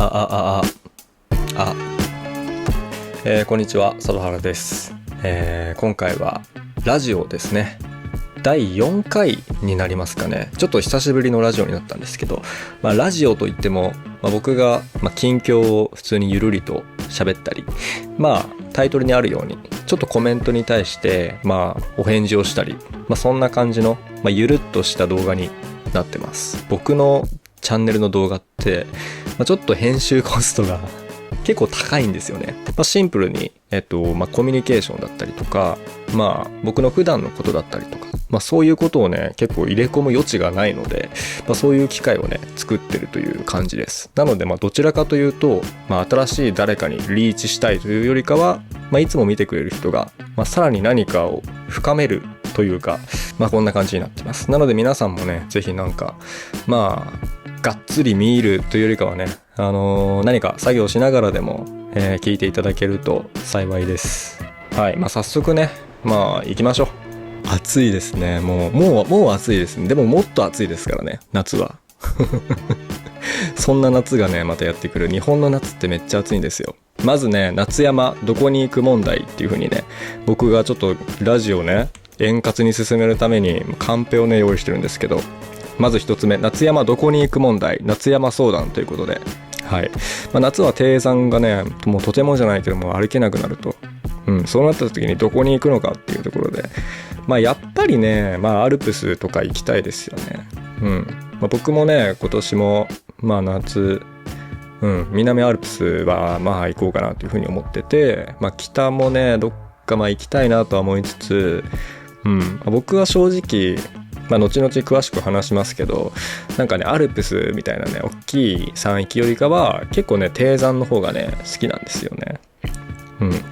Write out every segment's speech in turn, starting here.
あ、こんにちは、佐渡原です。今回はラジオですね。第4回になりますかね。ちょっと久しぶりのラジオになったんですけど、ラジオといっても、僕が近況を普通にゆるりと喋ったり、タイトルにあるようにちょっとコメントに対してお返事をしたり、そんな感じのゆるっとした動画になってます。僕のチャンネルの動画って、ちょっと編集コストが結構高いんですよね。シンプルにコミュニケーションだったりとか、僕の普段のことだったりとか、そういうことをね結構入れ込む余地がないので、そういう機会をね作ってるという感じです。なのでどちらかというと、新しい誰かにリーチしたいというよりかは、いつも見てくれる人が、さらに何かを深めるというか、こんな感じになってます。なので皆さんもねぜひがっつり見るというよりかはね、何か作業しながらでも、聞いていただけると幸いです。はい、早速ね行きましょう。暑いですね。もう暑いですね。でももっと暑いですからね、夏は。そんな夏がねまたやってくる。日本の夏ってめっちゃ暑いんですよ。まずね、夏山どこに行く問題っていう風にね、僕がちょっとラジオね円滑に進めるためにカンペをね用意してるんですけど、まず一つ目、夏山どこに行く問題、夏山相談ということで、はい。夏は低山がねもうとてもじゃないけども歩けなくなると。そうなった時にどこに行くのかっていうところで、やっぱりねアルプスとか行きたいですよね。僕もね今年も夏南アルプスは行こうかなというふうに思ってて、北もねどっか行きたいなとは思いつつ、僕は正直後々詳しく話しますけど、アルプスみたいなね大きい山域よりかは結構ね低山の方がね好きなんですよね。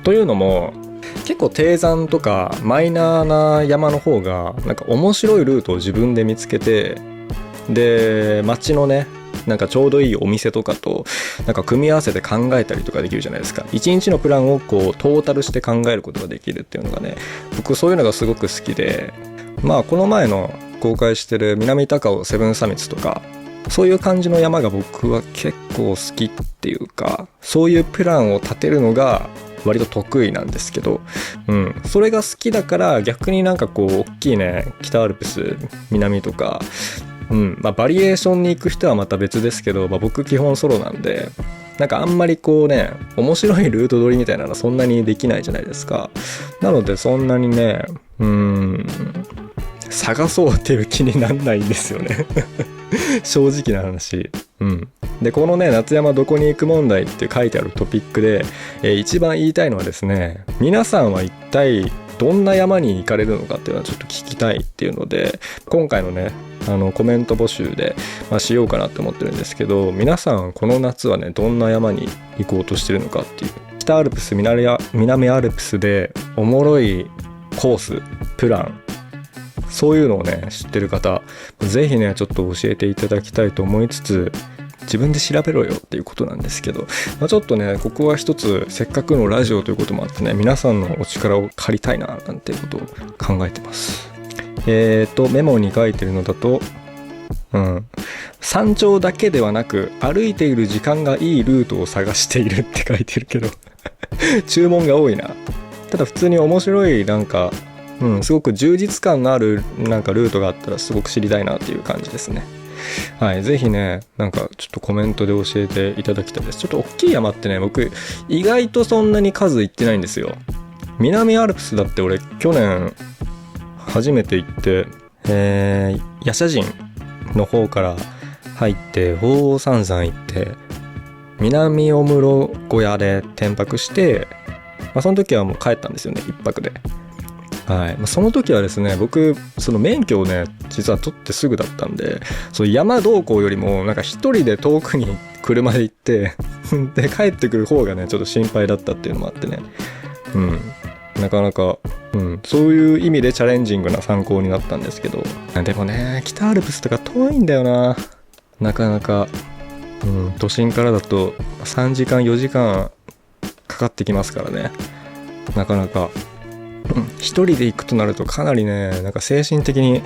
というのも結構低山とかマイナーな山の方が面白いルートを自分で見つけて、で街のねちょうどいいお店とかと組み合わせて考えたりとかできるじゃないですか。一日のプランをトータルして考えることができるっていうのがね、僕そういうのがすごく好きで、この前の公開してる南高尾セブンサミッツとか、そういう感じの山が僕は結構好きっていうか、そういうプランを立てるのが割と得意なんですけど、それが好きだから逆に大きいね北アルプス南とか、バリエーションに行く人はまた別ですけど、僕基本ソロなんであんまり面白いルート取りみたいなのはそんなにできないじゃないですか。なのでそんなにね探そうっていう気になんないんですよね。正直な話。でこのね夏山どこに行く問題って書いてあるトピックで、一番言いたいのはですね、皆さんは一体どんな山に行かれるのかっていうのはちょっと聞きたいっていうので、今回のねコメント募集で、しようかなって思ってるんですけど、皆さんこの夏はねどんな山に行こうとしてるのかっていう、北アルプス南アルプスでおもろいコースプラン、そういうのをね知ってる方ぜひねちょっと教えていただきたいと思いつつ、自分で調べろよっていうことなんですけど、ちょっとねここは一つせっかくのラジオということもあってね、皆さんのお力を借りたいななんていうことを考えてます。メモに書いてるのだと、山頂だけではなく歩いている時間がいいルートを探しているって書いてるけど注文が多いな。ただ普通に面白いすごく充実感のあるルートがあったらすごく知りたいなっていう感じですね。はい、ぜひねちょっとコメントで教えていただきたいです。ちょっと大きい山ってね僕意外とそんなに数行ってないんですよ。南アルプスだって俺去年初めて行って、夜叉神の方から入って鳳凰三山行って南大室小屋で転泊して、その時はもう帰ったんですよね、一泊で。はい。その時はですね、僕その免許をね実は取ってすぐだったんで、その山同行よりも一人で遠くに車で行ってで帰ってくる方がねちょっと心配だったっていうのもあってね、なかなかそういう意味でチャレンジングな参考になったんですけど、でもね北アルプスとか遠いんだよな。なかなか、都心からだと3時間4時間かかってきますからね。なかなか一人で行くとなるとかなりね精神的に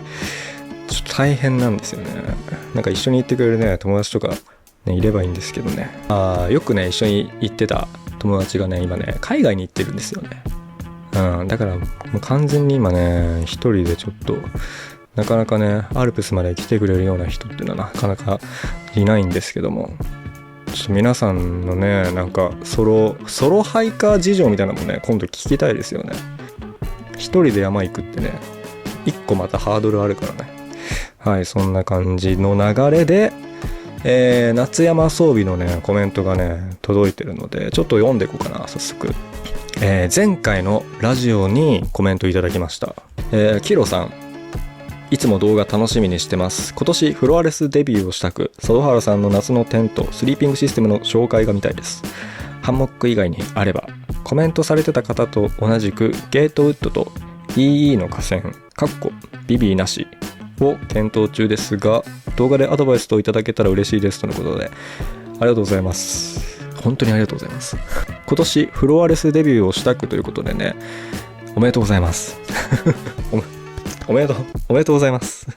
ちょっと大変なんですよね。一緒に行ってくれるね友達とかね、いればいいんですけどね。よくね一緒に行ってた友達がね今ね海外に行ってるんですよね。だからもう完全に今ね一人でちょっとなかなかねアルプスまで来てくれるような人っていうのはなかなかいないんですけども、ちょっと皆さんのねなんかソロハイカー事情みたいなのもね今度聞きたいですよね。一人で山行くってね一個またハードルあるからね。はい、そんな感じの流れで、夏山装備のねコメントがね届いてるのでちょっと読んでいこうかな早速。前回のラジオにコメントいただきました。キロさん、いつも動画楽しみにしてます。今年フロアレスデビューをしたく、佐渡原さんの夏のテントスリーピングシステムの紹介が見たいです。ハンモック以外にあれば。コメントされてた方と同じくゲートウッドと EE の架線ビビーなしを検討中ですが、動画でアドバイスといただけたら嬉しいですとのことで、ありがとうございます。本当にありがとうございます。今年フロアレスデビューをしたくということでね、おめでとうございますおめでとうございます。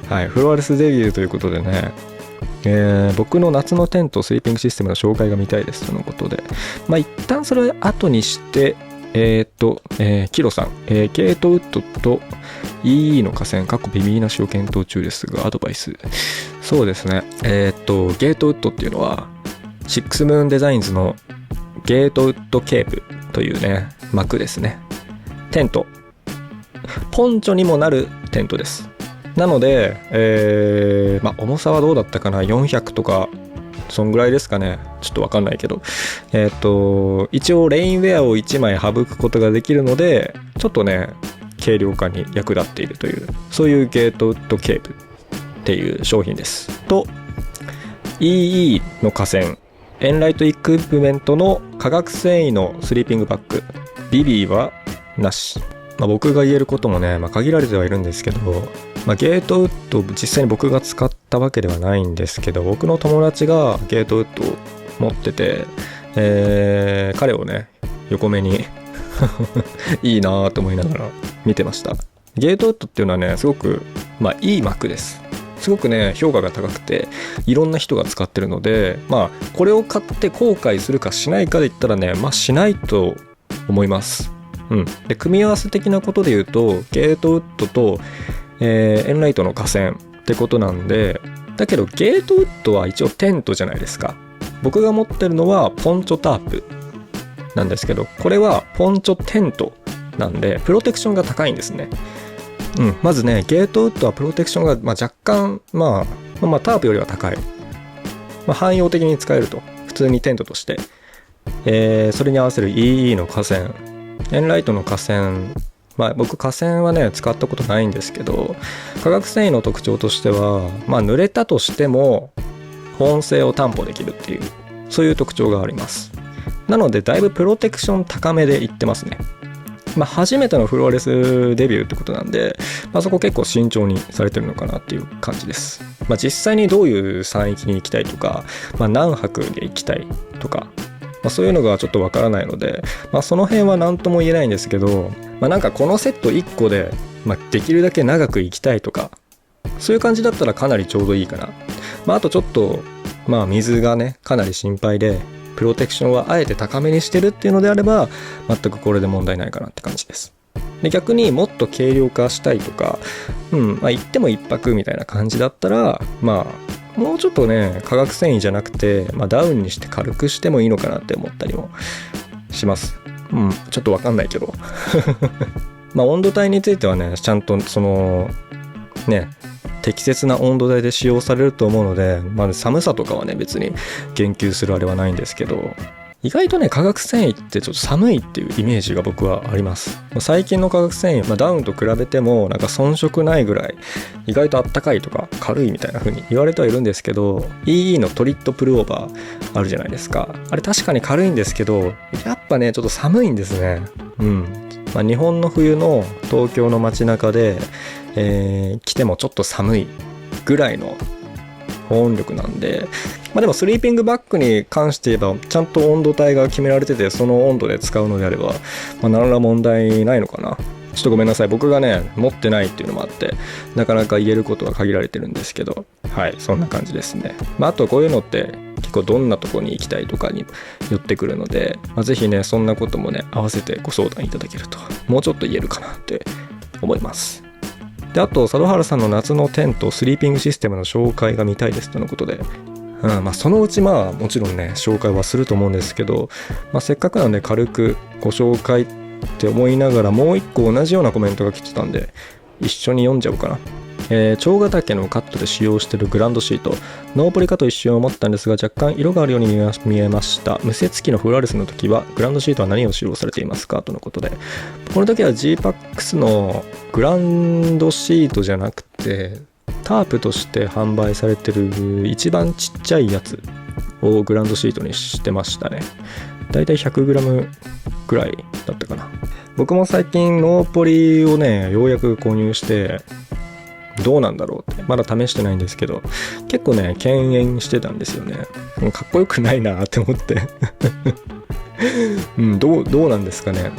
はい、フロアレスデビューということでね、僕の夏のテントスリーピングシステムの紹介が見たいですとのことで、一旦それ後にしてキロさん、ゲートウッドと EE の架線ビビーなしを検討中ですがアドバイス。そうですね、ゲートウッドっていうのはシックスムーンデザインズのゲートウッドケープというね幕ですね。テントポンチョにもなるテントです。なので、重さはどうだったかな、400とかそんぐらいですかね、ちょっとわかんないけど、一応レインウェアを1枚省くことができるのでちょっとね軽量化に役立っているという、そういうゲートウッドケープっていう商品です。と EE の架線エンライトエクイプメントの化学繊維のスリーピングバッグビビーはなし。僕が言えることもね、限られてはいるんですけど、ゲートウッド実際に僕が使ったわけではないんですけど、僕の友達がゲートウッドを持ってて、彼をね横目にいいなと思いながら見てました。ゲートウッドっていうのはねすごくいい幕です。すごくね評価が高くていろんな人が使ってるので、これを買って後悔するかしないかで言ったらねしないと思います。で組み合わせ的なことで言うとゲートウッドと、エンライトの架線ってことなんで、だけどゲートウッドは一応テントじゃないですか。僕が持ってるのはポンチョタープなんですけど、これはポンチョテントなんでプロテクションが高いんですね。まずねゲートウッドはプロテクションが若干タープよりは高い、汎用的に使えると、普通にテントとして、それに合わせる EE の架線エンライトの架線、僕架線はね使ったことないんですけど、化学繊維の特徴としては、濡れたとしても保温性を担保できるっていう、そういう特徴があります。なのでだいぶプロテクション高めでいってますね。初めてのフロアレスデビューってことなんで、そこ結構慎重にされてるのかなっていう感じです。実際にどういう山域に行きたいとか、何泊で行きたいとか、そういうのがちょっとわからないので、その辺は何とも言えないんですけど、なんかこのセット1個で、できるだけ長く行きたいとか、そういう感じだったらかなりちょうどいいかな。あとちょっと水がねかなり心配でプロテクションはあえて高めにしてるっていうのであれば全くこれで問題ないかなって感じです。で逆にもっと軽量化したいとか、行っても1泊みたいな感じだったらもうちょっとね化学繊維じゃなくて、ダウンにして軽くしてもいいのかなって思ったりもします。ちょっとわかんないけど温度帯についてはねちゃんとそのね適切な温度帯で使用されると思うので、寒さとかはね別に言及するあれはないんですけど、意外とね化学繊維ってちょっと寒いっていうイメージが僕はあります。最近の化学繊維、ダウンと比べてもなんか遜色ないぐらい意外とあったかいとか軽いみたいな風に言われてはいるんですけど、 EE のトリットプルオーバーあるじゃないですか。あれ確かに軽いんですけどやっぱねちょっと寒いんですね。日本の冬の東京の街中で、来てもちょっと寒いぐらいの保温力なんで、でもスリーピングバッグに関して言えばちゃんと温度帯が決められてて、その温度で使うのであれば、何ら問題ないのかな。ちょっとごめんなさい。僕がね、持ってないっていうのもあって、なかなか言えることは限られてるんですけど、はい、そんな感じですね。あとこういうのって結構どんなとこに行きたいとかに寄ってくるので、ぜひね、そんなこともね、合わせてご相談いただけると、もうちょっと言えるかなって思います。で、あと、佐渡原さんの夏のテント、スリーピングシステムの紹介が見たいですとのことで、そのうちもちろんね、紹介はすると思うんですけど、せっかくなんで軽くご紹介って思いながら、もう一個同じようなコメントが来てたんで、一緒に読んじゃおうかな。蝶ヶ岳のカットで使用しているグランドシート、ノーポリかと一瞬思ったんですが、若干色があるように見えました。無接機のフロアレスの時はグランドシートは何を使用されていますかとのことで、この時は G-PAX のグランドシートじゃなくてタープとして販売されてる一番ちっちゃいやつをグランドシートにしてましたね。だいたい 100g ぐらいだったかな。僕も最近ノーポリをね、ようやく購入してどうなんだろうって、まだ試してないんですけど、結構ね、敬遠してたんですよね。かっこよくないなって思ってどうなんですかね。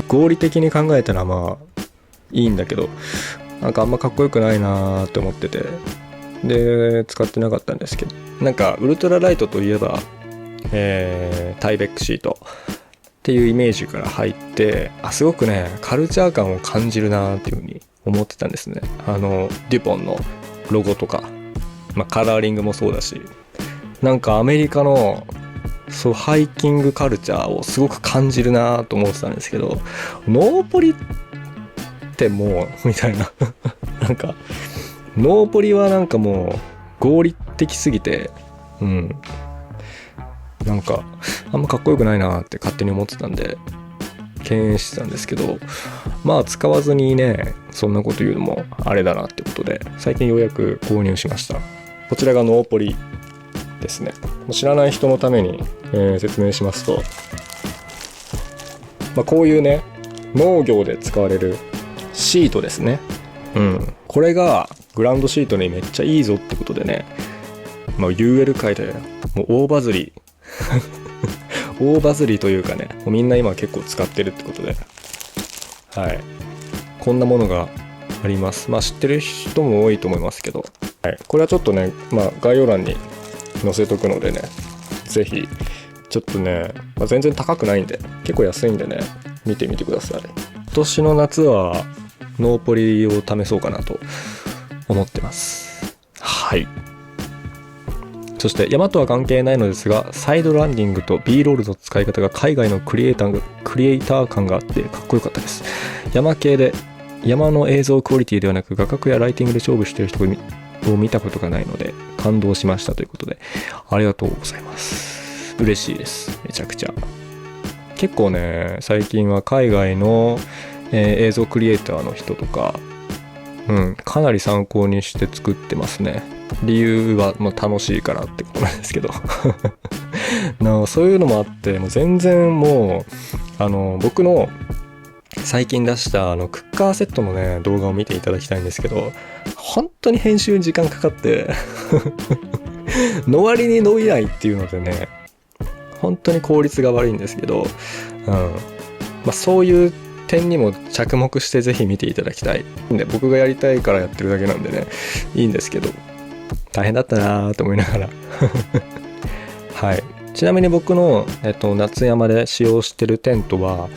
合理的に考えたらいいんだけど、なんかあんまかっこよくないなって思ってて、で使ってなかったんですけど、なんかウルトラライトといえば、タイベックシートっていうイメージから入って、すごくねカルチャー感を感じるなっていう風に思ってたんですね。デュポンのロゴとか、カラーリングもそうだし、なんかアメリカのハイキングカルチャーをすごく感じるなと思ってたんですけど、ノーポリってもうみたいななんかノーポリはなんかもう合理的すぎて、なんかあんまかっこよくないなって勝手に思ってたんで敬遠してたんですけど、使わずにね、そんなこと言うのもあれだなってことで、最近ようやく購入しました。こちらがノーポリですね。知らない人のために、説明しますと、こういうね、農業で使われるシートですね。これがグランドシートにめっちゃいいぞってことでね、UL 界でもう大バズり大バズりというかね、もうみんな今結構使ってるってことで、はい、こんなものがあります。知ってる人も多いと思いますけど、これはちょっとね、概要欄に載せとくのでね、ぜひちょっとね、全然高くないんで結構安いんでね、見てみてください。今年の夏はノーポリを試そうかなと思ってます。はい。そして山とは関係ないのですが、サイドランディングと B ロールの使い方が海外のクリエイター感があってかっこよかったです。山系で山の映像クオリティではなく画角やライティングで勝負している人を見たことがないので感動しましたということで、ありがとうございます。嬉しいです。めちゃくちゃ。結構ね、最近は海外の、映像クリエイターの人とか、かなり参考にして作ってますね。理由は楽しいからってことなんですけどそういうのもあって、もう全然もう僕の最近出したクッカーセットのね動画を見ていただきたいんですけど、本当に編集に時間かかっての割に伸びないっていうのでね、本当に効率が悪いんですけど、そういう点にも着目してぜひ見ていただきたい。で、僕がやりたいからやってるだけなんでね、いいんですけど、大変だったなーと思いながらはい。ちなみに僕の、夏山で使用してるテントは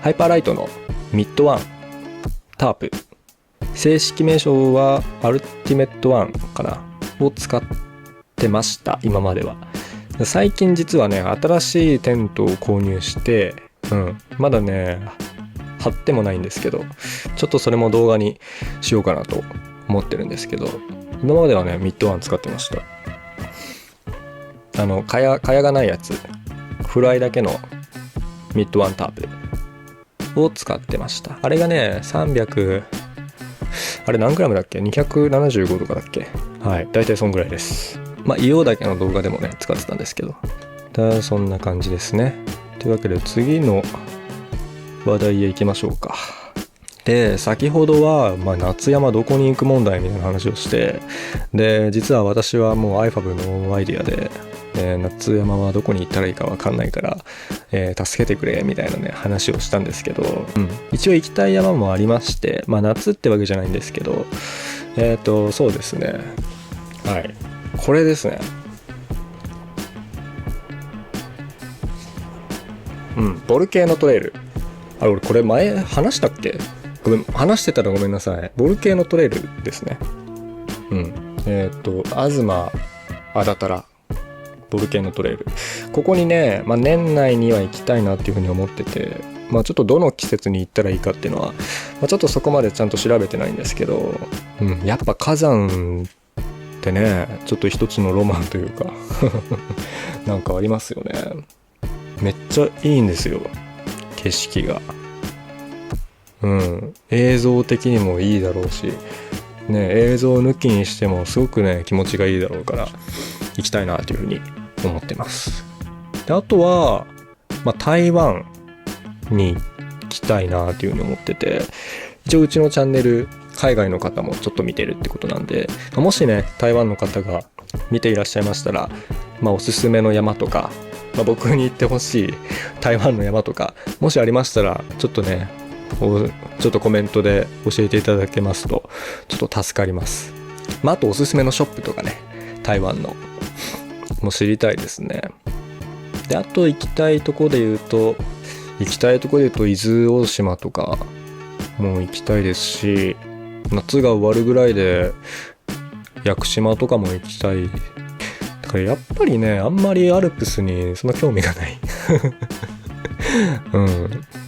ハイパーライトのミッドワンタープ、正式名称はアルティメットワンかなを使ってました、今までは。最近実はね、新しいテントを購入して、まだね貼ってもないんですけど、ちょっとそれも動画にしようかなと思ってるんですけど、今まではねミッドワン使ってました。かやがないやつ、フライだけのミッドワンタープを使ってました。あれがね300、あれ何グラムだっけ、275とかだっけ。はい、だいたいそんぐらいです。硫黄岳の動画でもね使ってたんですけど、そんな感じですね。というわけで次の話題へ行きましょうか。で、先ほどは、夏山どこに行く問題みたいな話をして、で、実は私はもう IFAB のアイディアで、夏山はどこに行ったらいいか分かんないから、助けてくれみたいなね話をしたんですけど、一応行きたい山もありまして、夏ってわけじゃないんですけど、そうですね、はい、これですね。ボルケーノトレイル。俺これ前話したっけ？ごめん、話してたらごめんなさい。ボルケーノトレイルですね。東あだたらボルケーノトレイル。ここにね、年内には行きたいなっていうふうに思ってて、ちょっとどの季節に行ったらいいかっていうのは、ちょっとそこまでちゃんと調べてないんですけど、やっぱ火山ってね、ちょっと一つのロマンというかなんかありますよね。めっちゃいいんですよ、景色が。映像的にもいいだろうしね、映像抜きにしてもすごくね気持ちがいいだろうから行きたいなというふうに思ってます。であとは、台湾に行きたいなというふうに思ってて、一応うちのチャンネル海外の方もちょっと見てるってことなんで、もしね台湾の方が見ていらっしゃいましたら、おすすめの山とか、僕に行ってほしい台湾の山とかもしありましたら、ちょっとねちょっとコメントで教えていただけますとちょっと助かります。あとおすすめのショップとかね、台湾のも知りたいですね。であと行きたいとこで言うと伊豆大島とかも行きたいですし、夏が終わるぐらいで屋久島とかも行きたい。だからやっぱりね、あんまりアルプスにそんな興味がない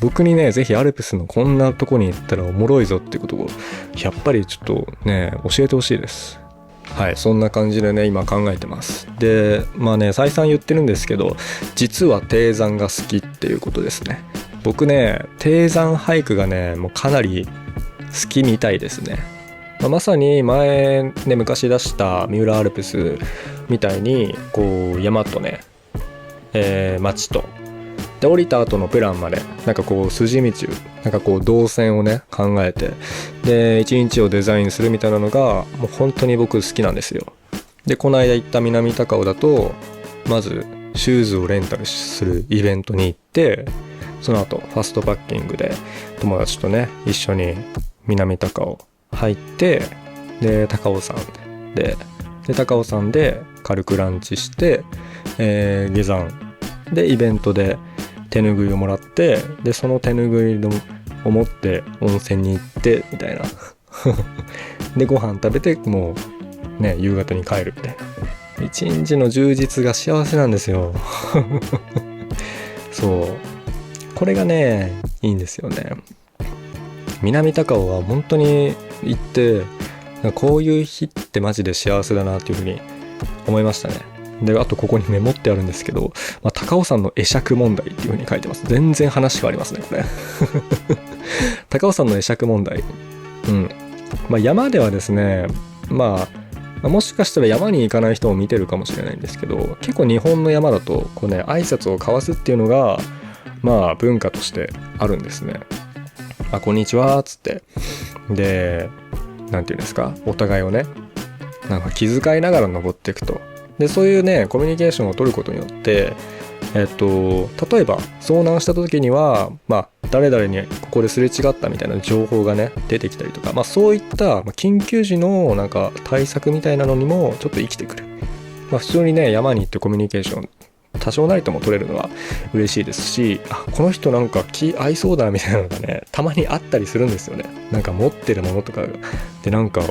僕にねぜひアルプスのこんなとこに行ったらおもろいぞってことをやっぱりちょっとね教えてほしいです。はい、そんな感じでね今考えてます。で再三言ってるんですけど、実は低山が好きっていうことですね。僕ね低山俳句がねもうかなり好きみたいですね。まさに前ね昔出した三浦アルプスみたいにこう山とね、町とで降りた後のプランまでなんかこう筋道なんかこう動線をね考えて、で一日をデザインするみたいなのがもう本当に僕好きなんですよ。でこの間行った南高尾だとまずシューズをレンタルするイベントに行って、その後ファストパッキングで友達とね一緒に南高尾入って、で高尾山で高尾山で軽くランチして、下山でイベントで手ぬぐいをもらって、でその手ぬぐいを持って温泉に行ってみたいなでご飯食べてもうね夕方に帰るみたいな一日の充実が幸せなんですよそうこれがねいいんですよね。南高尾は本当に行ってこういう日ってマジで幸せだなっていうふうに思いましたね。であとここにメモってあるんですけど、高尾山の会釈問題っていう風に書いてます。全然話変わりますねこれ高尾山の会釈問題、山ではですねもしかしたら山に行かない人も見てるかもしれないんですけど、結構日本の山だとこうね挨拶を交わすっていうのが文化としてあるんですね。こんにちはっつって、でなんていうんですか、お互いをねなんか気遣いながら登っていくと。でそういうねコミュニケーションを取ることによって例えば遭難した時には誰々にここですれ違ったみたいな情報がね出てきたりとか、そういった緊急時のなんか対策みたいなのにもちょっと生きてくる。普通にね山に行ってコミュニケーション多少なりとも取れるのは嬉しいですし、この人なんか気合いそうだみたいなのがねたまにあったりするんですよね。なんか持ってるものとかでなんか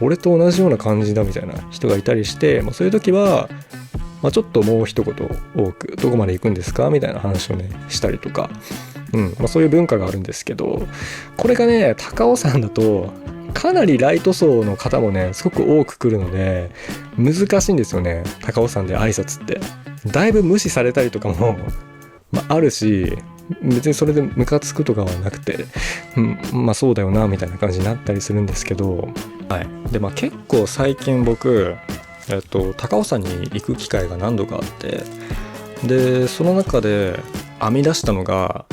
俺と同じような感じだみたいな人がいたりして、そういう時はちょっともう一言多くどこまで行くんですかみたいな話をねしたりとか、そういう文化があるんですけど、これがね高尾山だとかなりライト層の方もねすごく多く来るので難しいんですよね。高尾山で挨拶ってだいぶ無視されたりとかも、あるし、別にそれでムカつくとかはなくて、そうだよなみたいな感じになったりするんですけど、で結構最近僕高尾山に行く機会が何度かあって、でその中で編み出したのが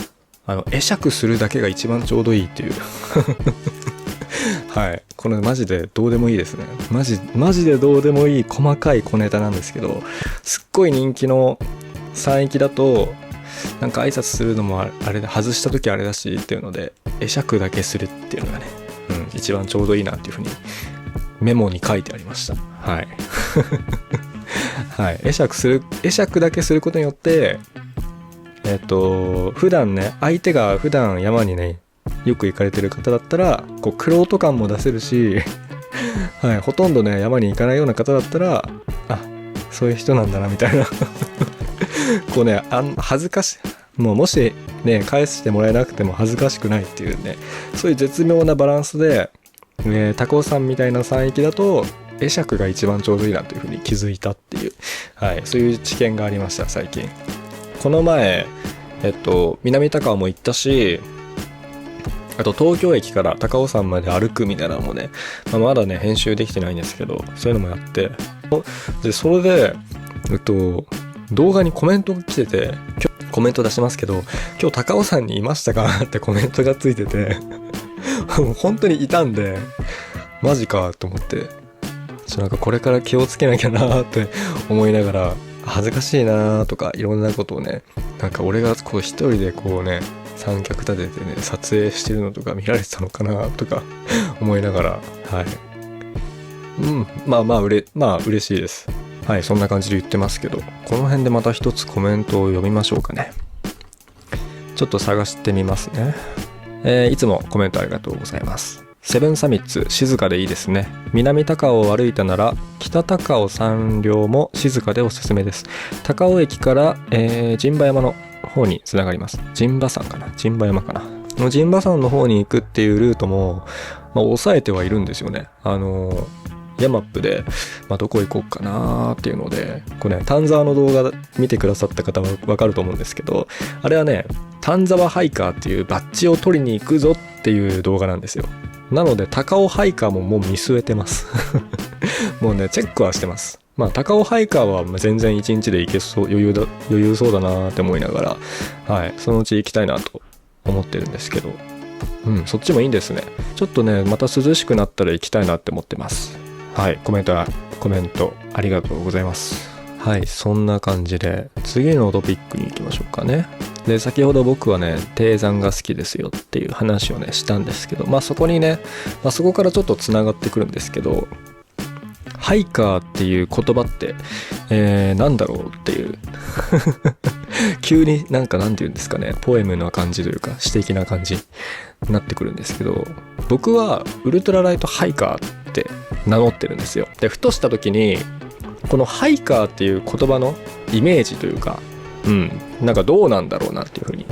会釈するだけが一番ちょうどいいっていうはい、これマジでどうでもいいですね。マジでどうでもいい細かい小ネタなんですけど、すっごい人気の山域だとなんか挨拶するのもあれで外した時あれだしっていうので会釈だけするっていうのがね、一番ちょうどいいなっていうふうにメモに書いてありました。はいはい、会釈だけすることによって普段ね、相手が普段山にねよく行かれてる方だったらこう玄人感も出せるしはい、ほとんどね山に行かないような方だったら、あ、そういう人なんだなみたいなこうね、恥ずかしい、もしね返してもらえなくても恥ずかしくないっていうね、そういう絶妙なバランスで、高尾山みたいな山域だと会釈が一番ちょうどいいなというふうに気づいたっていう、はい、そういう知見がありました。最近この前南高尾も行ったし、あと東京駅から高尾山まで歩くみたいなのもね、まだね編集できてないんですけど、そういうのもやって、でそれで動画にコメントが来てて、今日コメント出しますけど、今日高尾山にいましたかってコメントがついてて本当にいたんでマジかと思って、なんかこれから気をつけなきゃなって思いながら、恥ずかしいなとかいろんなことをね、なんか俺がこう一人でこうね三脚立ててね撮影してるのとか見られてたのかなとか思いながら、はい、嬉しいです。はい、そんな感じで言ってますけど、この辺でまた一つコメントを読みましょうかね。ちょっと探してみますね。いつもコメントありがとうございます。セブンサミッツ静かでいいですね。南高尾を歩いたなら北高尾山稜も静かでおすすめです。高尾駅から、陣馬山の方につながります。陣馬山かな、陣馬山かな、陣馬山の方に行くっていうルートも、抑えてはいるんですよね。ヤマップで、どこ行こうかなっていうので、これね、丹沢の動画見てくださった方はわかると思うんですけど、あれはね、丹沢ハイカーっていうバッジを取りに行くぞっていう動画なんですよ。なので高尾ハイカーももう見据えてますもうねチェックはしてます。高尾ハイカーは全然1日で行けそう、余裕そうだなって思いながら、はい、そのうち行きたいなと思ってるんですけど、そっちもいいんですね。ちょっとねまた涼しくなったら行きたいなって思ってます。はい、コメントありがとうございます。はい、そんな感じで次のトピックに行きましょうかね。で、先ほど僕はね低山が好きですよっていう話をねしたんですけど、そこにね、そこからちょっとつながってくるんですけど、ハイカーっていう言葉って、なんだろうっていう急になんて言うんですかね、ポエムな感じというか詩的な感じになってくるんですけど、僕はウルトラライトハイカーって名乗ってるんですよ。で、ふとした時にこのハイカーっていう言葉のイメージというか、なんかどうなんだろうなっていうふうにい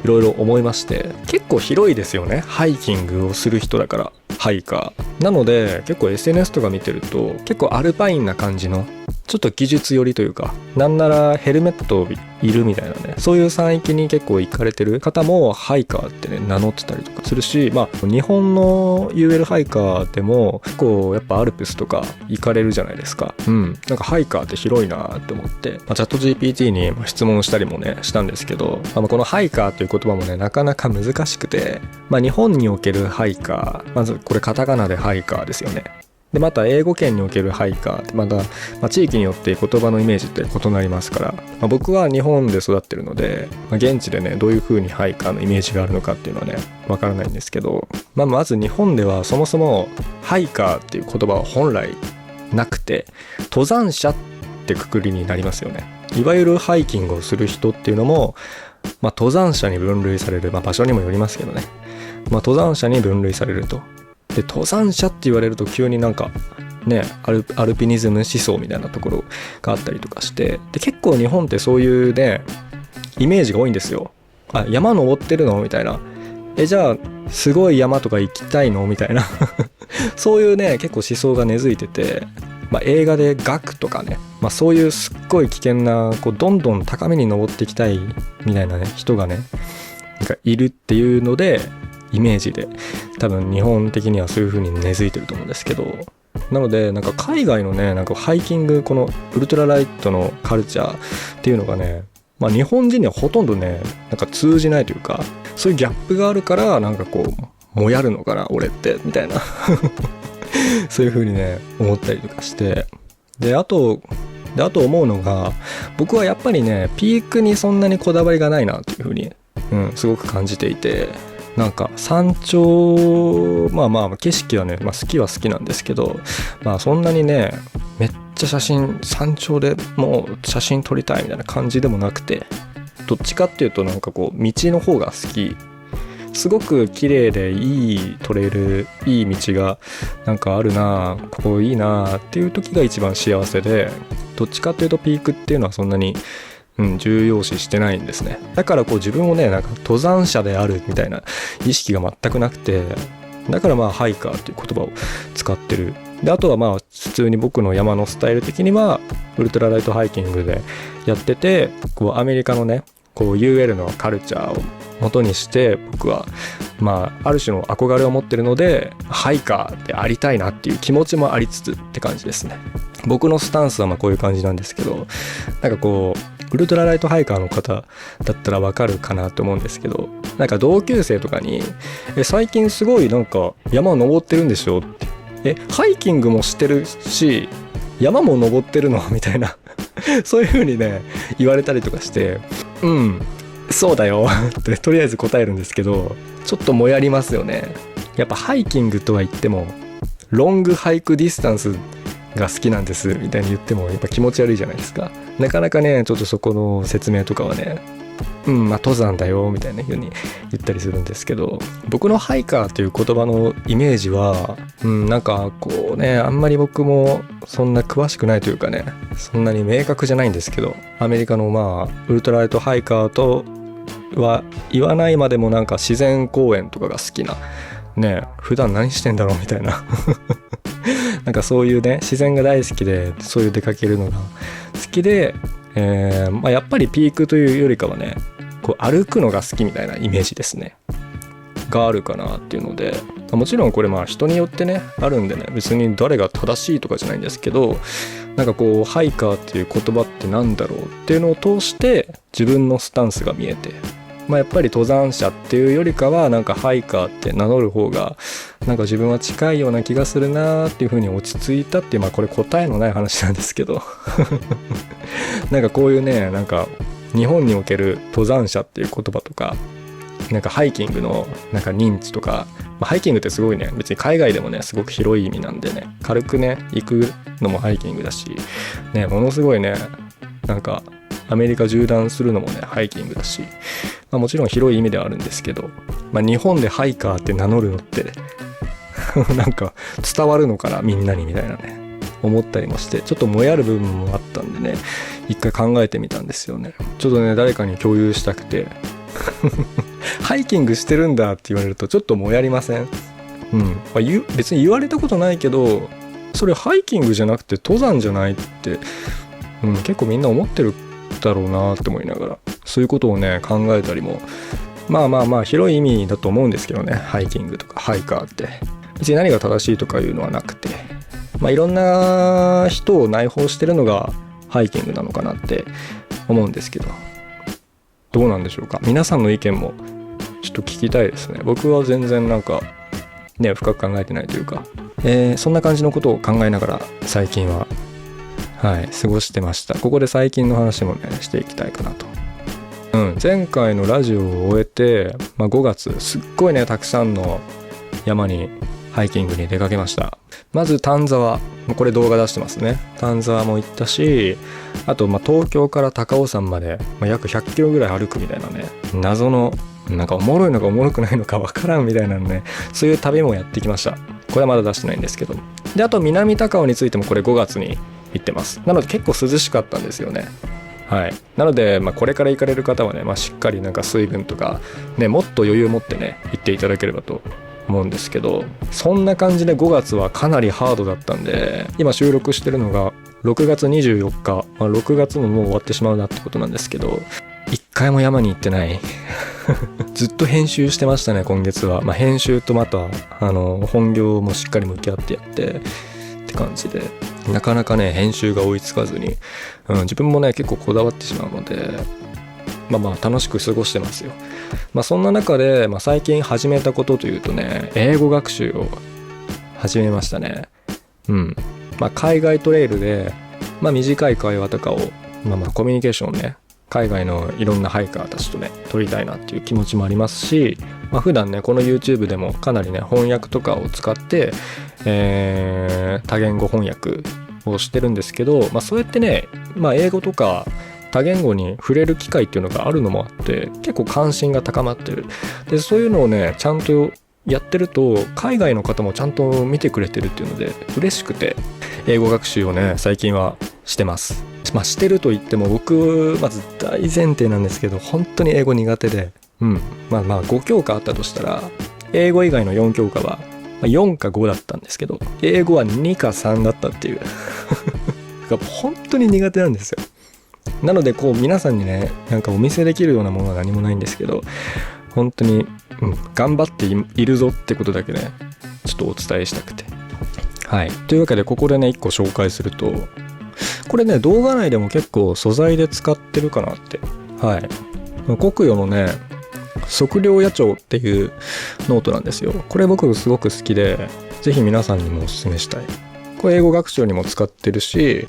ろいろ思いまして、結構広いですよね。ハイキングをする人だからハイカーなので、結構 SNS とか見てると結構アルパインな感じのちょっと技術寄りというか、なんならヘルメットいるみたいなね、そういう山域に結構行かれてる方もハイカーってね名乗ってたりとかするし、日本の UL ハイカーでも結構やっぱアルプスとか行かれるじゃないですか。なんかハイカーって広いなって思って、チャット GPT に質問したりもねしたんですけど、このハイカーという言葉もねなかなか難しくて、日本におけるハイカー、まずこれカタカナでハイカーですよね。でまた英語圏におけるハイカーってまた、地域によって言葉のイメージって異なりますから、僕は日本で育ってるので、現地でねどういう風にハイカーのイメージがあるのかっていうのはねわからないんですけど、まず日本ではそもそもハイカーっていう言葉は本来なくて、登山者ってくくりになりますよね。いわゆるハイキングをする人っていうのも、登山者に分類される、場所にもよりますけどね、登山者に分類されると。で、登山者って言われると急になんかね、アルピニズム思想みたいなところがあったりとかして、で結構日本ってそういうねイメージが多いんですよ。山登ってるのみたいな、じゃあすごい山とか行きたいのみたいなそういうね結構思想が根付いてて、映画で学とかね、そういうすっごい危険などんどん高めに登っていきたいみたいなね人がねなんかいるっていうので、イメージで多分日本的にはそういう風に根付いてると思うんですけど、なのでなんか海外のねなんかハイキング、このウルトラライトのカルチャーっていうのがね、日本人にはほとんどねなんか通じないというか、そういうギャップがあるからなんかもやるのかな俺ってみたいなそういう風にね思ったりとかして、であと思うのが、僕はやっぱりねピークにそんなにこだわりがないなという風に、すごく感じていて、なんか山頂、まあ景色はね、好きは好きなんですけど、そんなにねめっちゃ山頂でもう写真撮りたいみたいな感じでもなくて、どっちかっていうとなんかこう道の方が好き。すごく綺麗でいいトレイル、いい道がなんかあるな、ここいいなっていう時が一番幸せで、どっちかっていうとピークっていうのはそんなに重要視してないんですね。だからこう自分もねなんか登山者であるみたいな意識が全くなくて、だからハイカーっていう言葉を使ってる。であとは普通に僕の山のスタイル的にはウルトラライトハイキングでやってて、こうアメリカのねこう UL のカルチャーを元にして僕はある種の憧れを持ってるので、ハイカーでありたいなっていう気持ちもありつつって感じですね。僕のスタンスはこういう感じなんですけど、なんかこうウルトラライトハイカーの方だったらわかるかなと思うんですけど、なんか同級生とかに最近すごいなんか山を登ってるんでしょって、ハイキングもしてるし山も登ってるのみたいなそういう風にね言われたりとかして、そうだよってとりあえず答えるんですけど、ちょっともやりますよね。やっぱハイキングとは言ってもロングハイクディスタンスが好きなんですみたいに言ってもやっぱ気持ち悪いじゃないですか。なかなかねちょっとそこの説明とかはね登山だよみたいな風に言ったりするんですけど、僕のハイカーという言葉のイメージはなんかこうねあんまり僕もそんな詳しくないというかね、そんなに明確じゃないんですけど、アメリカのウルトラライトハイカーとは言わないまでもなんか自然公園とかが好きなね、普段何してんだろうみたいななんかそういうね自然が大好きで、そういう出かけるのが好きで、やっぱりピークというよりかはねこう歩くのが好きみたいなイメージですねがあるかなっていうので、もちろんこれ人によってねあるんでね、別に誰が正しいとかじゃないんですけど、なんかこうハイカーっていう言葉ってなんだろうっていうのを通して自分のスタンスが見えて、やっぱり登山者っていうよりかはなんかハイカーって名乗る方がなんか自分は近いような気がするなっていう風に落ち着いたっていう、これ答えのない話なんですけどなんかこういうねなんか日本における登山者っていう言葉とか、なんかハイキングのなんか認知とか、ハイキングってすごいね別に海外でもねすごく広い意味なんでね、軽くね行くのもハイキングだしね、ものすごいねなんかアメリカ縦断するのもねハイキングだし、もちろん広い意味ではあるんですけど、日本でハイカーって名乗るのってなんか伝わるのかなみんなにみたいなね思ったりもして、ちょっともやる部分もあったんでね一回考えてみたんですよね。ちょっとね誰かに共有したくてハイキングしてるんだって言われるとちょっともやりません？別に言われたことないけど、それハイキングじゃなくて登山じゃないって、結構みんな思ってるだろうなって思いながら、そういうことをね考えたりも広い意味だと思うんですけどね、ハイキングとかハイカーって別に何が正しいとかいうのはなくて、いろんな人を内包してるのがハイキングなのかなって思うんですけど、どうなんでしょうか。皆さんの意見もちょっと聞きたいですね。僕は全然なんかね深く考えてないというか、そんな感じのことを考えながら最近は過ごしてました。ここで最近の話もねしていきたいかなと。前回のラジオを終えて、5月すっごいねたくさんの山にハイキングに出かけました。まず丹沢、これ動画出してますね。丹沢も行ったし、あと東京から高尾山まで、約100キロぐらい歩くみたいなね、謎のなんかおもろいのかおもろくないのかわからんみたいなのね、そういう旅もやってきました。これはまだ出してないんですけど。であと南高尾についてもこれ5月に行ってます。なので結構涼しかったんですよね。なので、これから行かれる方はね、しっかりなんか水分とかねもっと余裕を持ってね行っていただければと思うんですけど、そんな感じで5月はかなりハードだったんで、今収録してるのが6月24日、6月ももう終わってしまうなってことなんですけど、一回も山に行ってないずっと編集してましたね今月は。編集とまた本業もしっかり向き合ってやってって感じで、なかなかね編集が追いつかずに、自分もね結構こだわってしまうので、楽しく過ごしてますよ。そんな中で、最近始めたことというとね、英語学習を始めましたね。海外トレイルで、短い会話とかを、コミュニケーションをね、海外のいろんなハイカーたちとね、取りたいなっていう気持ちもありますし、普段ね、この YouTube でもかなりね、翻訳とかを使って、多言語翻訳をしてるんですけど、そうやってね、英語とか多言語に触れる機会っていうのがあるのもあって、結構関心が高まってる。で、そういうのをね、ちゃんとやってると、海外の方もちゃんと見てくれてるっていうので、嬉しくて、英語学習をね、最近はしてます。してると言っても、僕、まず大前提なんですけど、本当に英語苦手で、5教科あったとしたら、英語以外の4教科は、4か5だったんですけど、英語は2か3だったっていう。本当に苦手なんですよ。なので、皆さんにね、お見せできるようなものは何もないんですけど、本当に、頑張っているぞってことだけね、ちょっとお伝えしたくて。はい。というわけで、ここでね、1個紹介すると、これね、動画内でも結構素材で使ってるかなって。はい。国語のね、測量野鳥っていうノートなんですよ。これ僕すごく好きで、ぜひ皆さんにもおすすめしたい。これ英語学習にも使ってるし、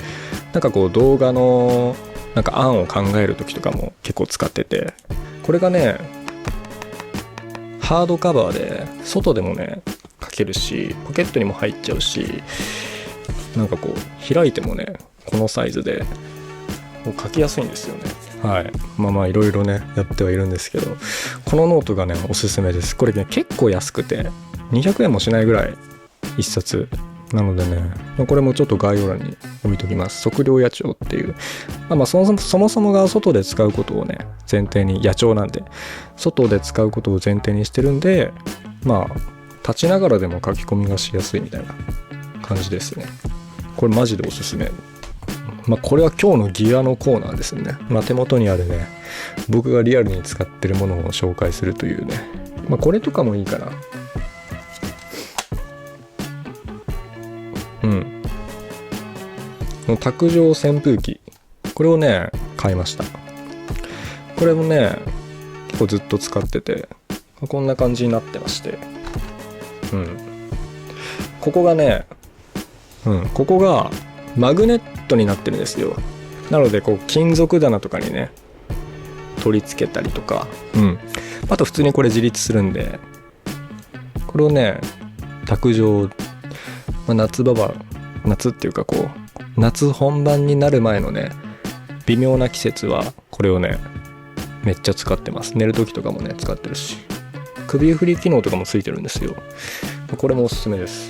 動画の案を考える時とかも結構使ってて、これがね、ハードカバーで外でもね、書けるし、ポケットにも入っちゃうし、開いてもね、このサイズで書きやすいんですよね。はい。いろいろね、やってはいるんですけど、このノートがね、おすすめです。これね、結構安くて、200円もしないぐらい一冊。なのでね、これもちょっと概要欄に置いときます。測量野鳥っていう。そもそもが外で使うことをね、前提に、野鳥なんで、外で使うことを前提にしてるんで、立ちながらでも書き込みがしやすいみたいな感じですね。これマジでおすすめ。これは今日のギアのコーナーですね。手元にあるね、僕がリアルに使ってるものを紹介するというね。これとかもいいかな。卓上扇風機。これをね、買いました。これもね、結構ずっと使ってて、こんな感じになってまして。ここがね、ここがマグネットになってるんですよ。なので金属棚とかにね、取り付けたりとか、あと普通にこれ自立するんで、これをね、卓上、夏っていうか夏本番になる前のね、微妙な季節はこれをね、めっちゃ使ってます。寝る時とかもね、使ってるし、首振り機能とかもついてるんですよ。これもおすすめです。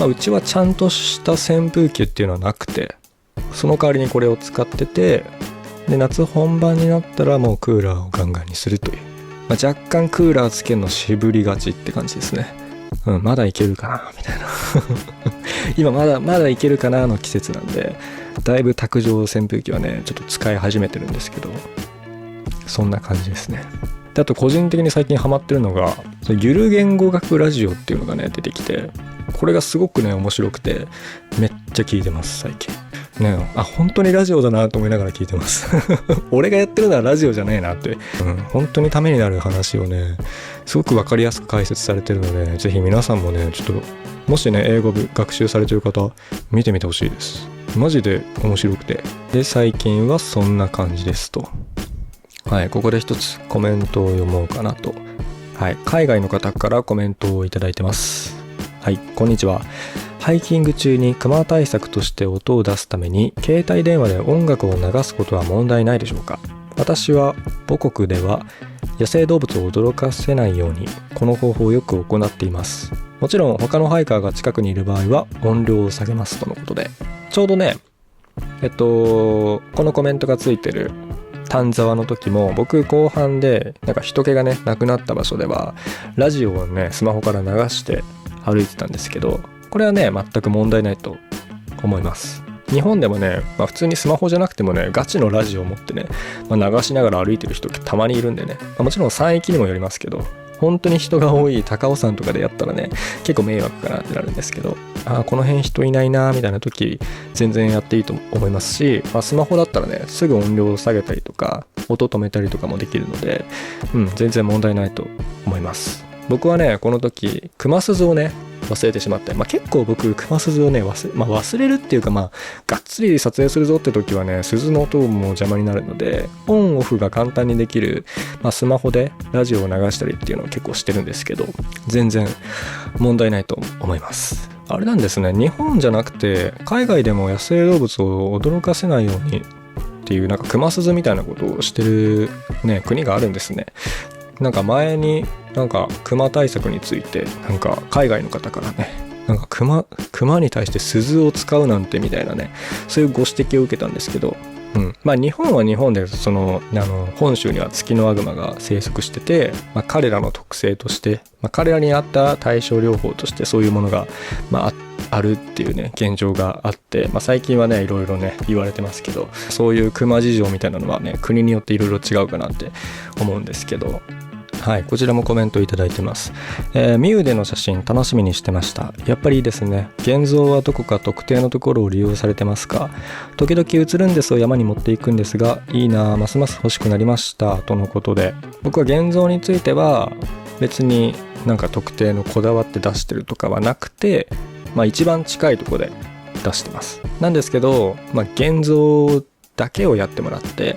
うちはちゃんとした扇風機っていうのはなくて、その代わりにこれを使ってて、で夏本番になったらもうクーラーをガンガンにするという、若干クーラーつけるの渋りがちって感じですね。まだいけるかなみたいな今まだいけるかなの季節なんで、だいぶ卓上扇風機はね、ちょっと使い始めてるんですけど、そんな感じですね。で、あと個人的に最近ハマってるのが、ゆる言語学ラジオっていうのがね、出てきて、これがすごくね、面白くて、めっちゃ聞いてます、最近。ね、本当にラジオだなと思いながら聞いてます俺がやってるのはラジオじゃねえなって、本当にためになる話をね、すごく分かりやすく解説されてるので、ぜひ皆さんもね、ちょっともしね、英語学習されてる方見てみてほしいです。マジで面白くて、で最近はそんな感じですと。はい、ここで一つコメントを読もうかなと。はい、海外の方からコメントをいただいてます。はい、こんにちは。ハイキング中にクマ対策として音を出すために携帯電話で音楽を流すことは問題ないでしょうか。私は母国では野生動物を驚かせないようにこの方法をよく行っています。もちろん他のハイカーが近くにいる場合は音量を下げますとのことで、ちょうどねこのコメントがついてる丹沢の時も、僕後半で人気がねなくなった場所ではラジオをねスマホから流して歩いてたんですけど、これはね全く問題ないと思います。日本でもね、普通にスマホじゃなくてもね、ガチのラジオを持ってね、流しながら歩いてる人たまにいるんでね、もちろん山域にもよりますけど、本当に人が多い高尾山とかでやったらね、結構迷惑かなってなるんですけど、この辺人いないなみたいな時全然やっていいと思いますし、スマホだったらねすぐ音量を下げたりとか音止めたりとかもできるので、全然問題ないと思います。僕はねこの時熊鈴をね忘れてしまって、結構僕熊鈴をね忘れるっていうか、がっつり撮影するぞって時はね鈴の音も邪魔になるので、オンオフが簡単にできる、スマホでラジオを流したりっていうのを結構してるんですけど、全然問題ないと思います。あれなんですね、日本じゃなくて海外でも野生動物を驚かせないようにっていう熊鈴みたいなことをしてるね国があるんですね。前に熊対策について海外の方からね熊に対して鈴を使うなんてみたいなね、そういうご指摘を受けたんですけど、日本は日本で本州にはツキノワグマが生息してて、彼らの特性として、彼らに合った対症療法としてそういうものが、あるっていうね現状があって、最近はねいろいろね言われてますけど、そういう熊事情みたいなのはね国によっていろいろ違うかなって思うんですけど、こちらもコメントいただいてます。ミューでの写真楽しみにしてました。やっぱりいいですね。現像はどこか特定のところを利用されてますか？時々映るんですを山に持っていくんですが、いいな、ますます欲しくなりましたとのことで、僕は現像については別に特定のこだわって出してるとかはなくて、一番近いところで出してます。なんですけど、現像だけをやってもらって、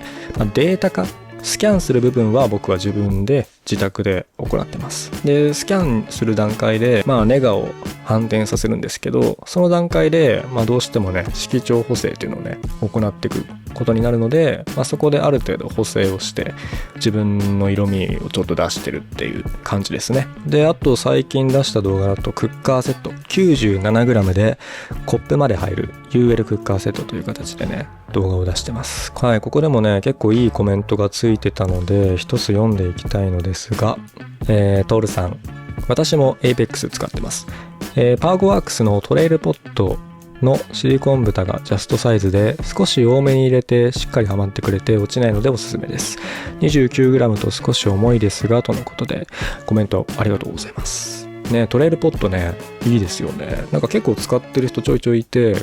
データ化スキャンする部分は僕は自分で自宅で行ってます。でスキャンする段階でネガを反転させるんですけど、その段階でどうしてもね色調補正っていうのをね行っていくことになるので、そこである程度補正をして自分の色味をちょっと出してるっていう感じですね。であと最近出した動画だとクッカーセット 97g でコップまで入る UL クッカーセットという形でね動画を出してます。ここでもね結構いいコメントがついてたので一つ読んでいきたいのですが、トールさん、私も APEX 使ってます。パーゴワークスのトレイルポットのシリコン蓋がジャストサイズで少し多めに入れてしっかりはまってくれて落ちないのでおすすめです。 29g と少し重いですがとのことで、コメントありがとうございますね。トレイルポットねいいですよね。結構使ってる人ちょいちょいいて、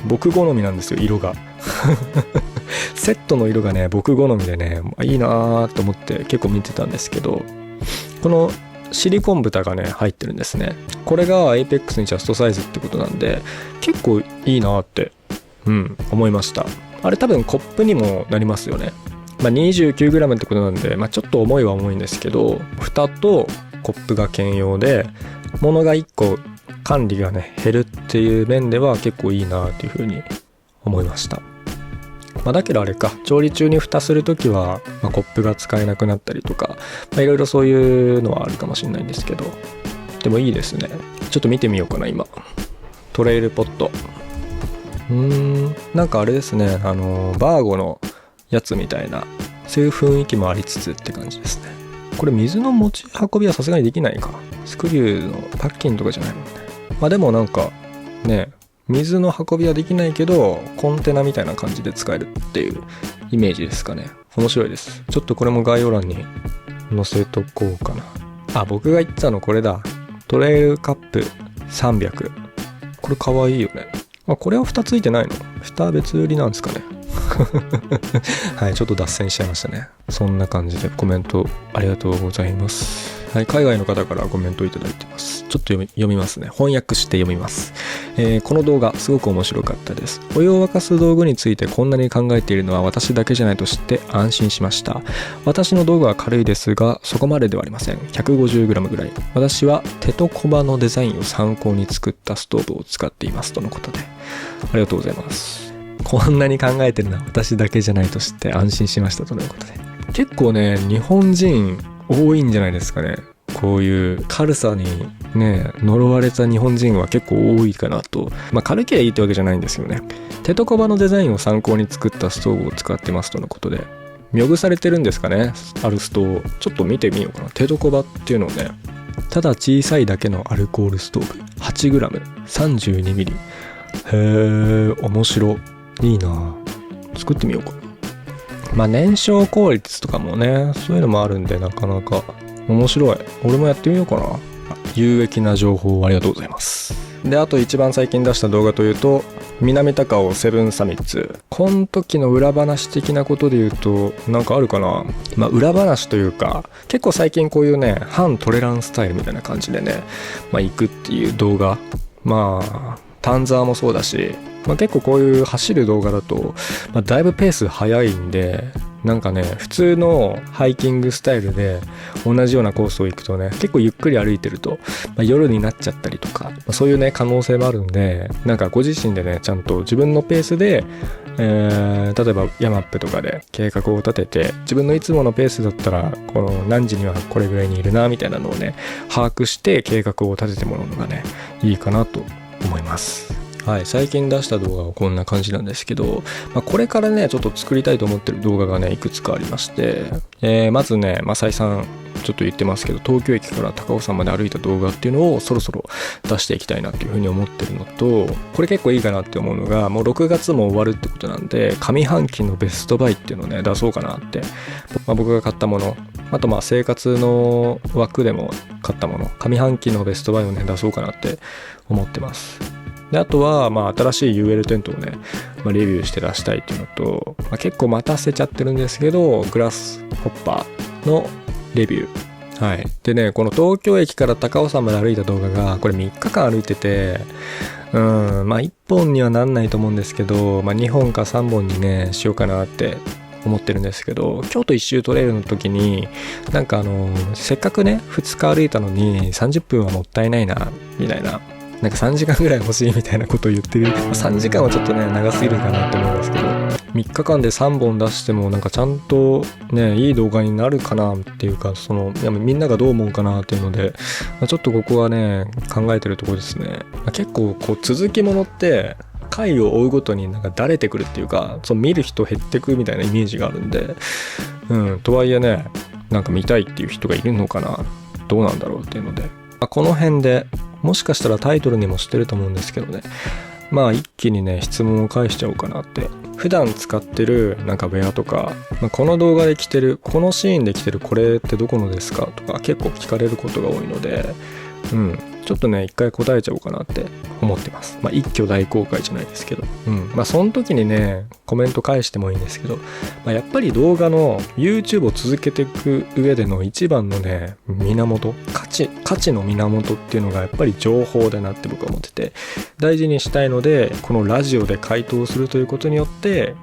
僕好みなんですよ色がセットの色がね僕好みでねいいなと思って結構見てたんですけど、このシリコン蓋がね入ってるんですね。これが APEX にジャストサイズってことなんで結構いいなって思いました。あれ多分コップにもなりますよね。29g ってことなんで、ちょっと重いは重いんですけど、蓋とコップが兼用で物が1個管理がね減るっていう面では結構いいなっていう風に思いました。だけどあれか、調理中に蓋するときは、コップが使えなくなったりとか、いろいろそういうのはあるかもしれないんですけど、でもいいですね。ちょっと見てみようかな今。トレイルポット。あれですね、バーゴのやつみたいな、そういう雰囲気もありつつって感じですね。これ水の持ち運びはさすがにできないか。スクリューのパッキンとかじゃないもんね。でもね、水の運びはできないけどコンテナみたいな感じで使えるっていうイメージですかね。面白いです。ちょっとこれも概要欄に載せとこうかな。僕が言ってたのこれだ。トレイルカップ300。これかわいいよね。これは蓋ついてないの？蓋別売りなんですかね。ちょっと脱線しちゃいましたね。そんな感じでコメントありがとうございます。海外の方からコメントいただいてます。ちょっと読みますね。翻訳して読みます。この動画すごく面白かったです。お湯を沸かす道具についてこんなに考えているのは私だけじゃないと知って安心しました。私の道具は軽いですがそこまでではありません。150g ぐらい。私は手と小刃のデザインを参考に作ったストーブを使っていますとのことで、ありがとうございます。こんなに考えてるのは私だけじゃないと知って安心しましたということで、結構ね日本人多いんじゃないですかね。こういう軽さにね呪われた日本人は結構多いかなと。軽ければいいってわけじゃないんですよね。手と小刃のデザインを参考に作ったストーブを使ってますとのことで、妙具されてるんですかね、アルストをちょっと見てみようかな。手と小刃っていうのをね、ただ小さいだけのアルコールストーブ 8g32mm。 へー面白いいな、作ってみようかな。燃焼効率とかもねそういうのもあるんでなかなか面白い。俺もやってみようかな。有益な情報ありがとうございます。であと一番最近出した動画というと南高尾セブンサミッツ、この時の裏話的なことで言うとなんかあるかな。裏話というか結構最近こういうね反トレランスタイルみたいな感じでね行くっていう動画、タンザーもそうだし、結構こういう走る動画だと、だいぶペース速いんで、なんかね普通のハイキングスタイルで同じようなコースを行くとね結構ゆっくり歩いてると、夜になっちゃったりとか、そういうね可能性もあるんで、なんかご自身でねちゃんと自分のペースで、例えばヤマップとかで計画を立てて、自分のいつものペースだったらこの何時にはこれぐらいにいるなみたいなのをね把握して計画を立ててもらうのがねいいかなと思います。はい、最近出した動画はこんな感じなんですけど、これからねちょっと作りたいと思ってる動画がねいくつかありまして、まずね再三ちょっと言ってますけど、東京駅から高尾山まで歩いた動画っていうのをそろそろ出していきたいなっていうふうに思ってるのと、これ結構いいかなって思うのが、もう6月も終わるってことなんで上半期のベストバイっていうのをね出そうかなって、僕が買ったもの、あと生活の枠でも買ったもの、上半期のベストバイをね出そうかなって思ってます。であとは新しい UL テントをね、レビューして出したいっていうのと、結構待たせちゃってるんですけどグラスホッパーのレビュー。はい。でね、この東京駅から高尾山まで歩いた動画がこれ3日間歩いてて、1本にはなんないと思うんですけど、2本か3本にねしようかなって思ってるんですけど、京都一周トレイルの時になんかせっかくね2日歩いたのに30分はもったいないなみたいな、なんか3時間ぐらい欲しいみたいなことを言ってる。3時間はちょっとね長すぎるかなと思うんですけど、3日間で3本出してもなんかちゃんとねいい動画になるかなっていうか、みんながどう思うかなっていうので、ちょっとここはね考えてるところですね。結構こう続きものって回を追うごとになんかだれてくるっていうか、見る人減ってくみたいなイメージがあるんで、とはいえねなんか見たいっていう人がいるのかな、どうなんだろうっていうので、この辺でもしかしたらタイトルにもしてると思うんですけどね、一気にね質問を返しちゃおうかなって。普段使ってるなんかウェアとか、この動画で着てるこのシーンで着てるこれってどこのですかとか結構聞かれることが多いので、ちょっとね一回答えちゃおうかなって思ってます。一挙大公開じゃないですけど、その時にねコメント返してもいいんですけど、やっぱり動画の YouTube を続けていく上での一番のね源、価値の源っていうのがやっぱり情報だなって僕は思ってて、大事にしたいので、このラジオで回答するということによって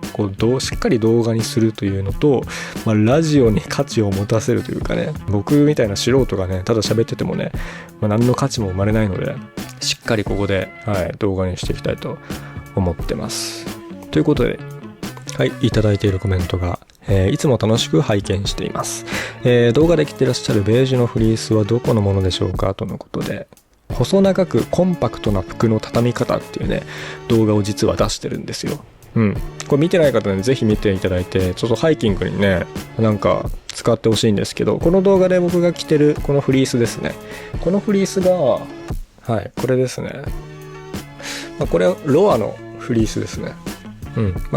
しっかり動画にするというのと、ラジオに価値を持たせるというかね、僕みたいな素人がねただ喋っててもね、何の価値も生まれないので、しっかりここで、動画にしていきたいと思ってます。ということで、いただいているコメントが、いつも楽しく拝見しています。動画で着てらっしゃるベージュのフリースはどこのものでしょうかとのことで、細長くコンパクトな服の畳み方っていうね動画を実は出してるんですよ。これ見てない方ねぜひ見ていただいて、ちょっとハイキングにねなんか使ってほしいんですけど、この動画で僕が着てるこのフリースですね。このフリースがこれですね。これはロアのフリースですね。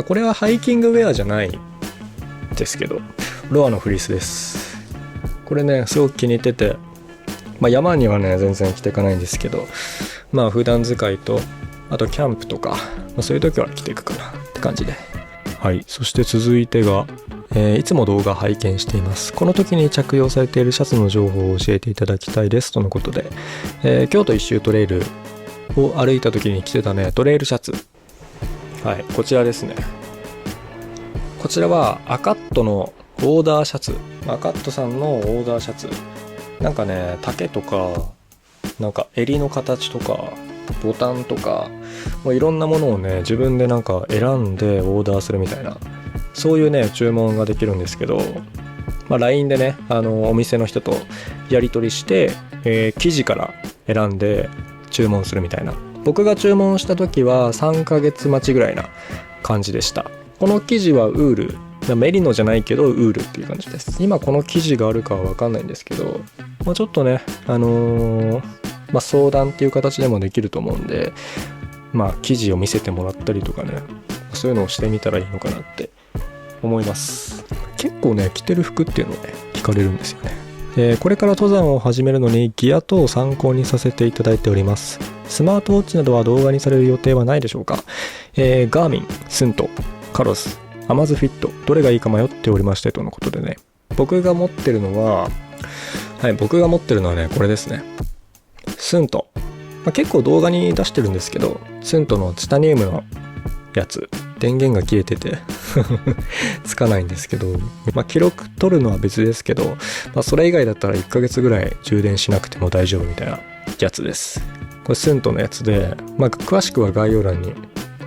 これはハイキングウェアじゃないですけどロアのフリースです。これねすごく気に入ってて、山にはね全然着ていかないんですけど、普段使いとあとキャンプとか、そういう時は着ていくかなって感じで。そして続いてが、いつも動画拝見しています。この時に着用されているシャツの情報を教えていただきたいですとのことで、京都一周トレイルを歩いた時に着てたねトレイルシャツ、こちらですね。こちらはアカットのオーダーシャツ、アカットさんのオーダーシャツ、なんかね丈とかなんか襟の形とかボタンとかもういろんなものをね自分でなんか選んでオーダーするみたいな、そういうね注文ができるんですけど、LINE でねお店の人とやり取りして、生地から選んで注文するみたいな。僕が注文した時は3ヶ月待ちぐらいな感じでした。この生地はウール、メリノじゃないけどウールっていう感じです。今この生地があるかは分かんないんですけど、ちょっとね相談っていう形でもできると思うんで、生地を見せてもらったりとかね、そういうのをしてみたらいいのかなって思います。結構ね着てる服っていうのをね聞かれるんですよね。これから登山を始めるのにギア等を参考にさせていただいております。スマートウォッチなどは動画にされる予定はないでしょうか？ガーミン、スント、カロス、アマズフィット、どれがいいか迷っておりましてとのことでね。僕が持ってるのはね、これですね。スント。結構動画に出してるんですけど、スントのチタニウムのやつ、電源が切れててつかないんですけど、記録取るのは別ですけど、それ以外だったら1ヶ月ぐらい充電しなくても大丈夫みたいなやつです。これスントのやつで、詳しくは概要欄に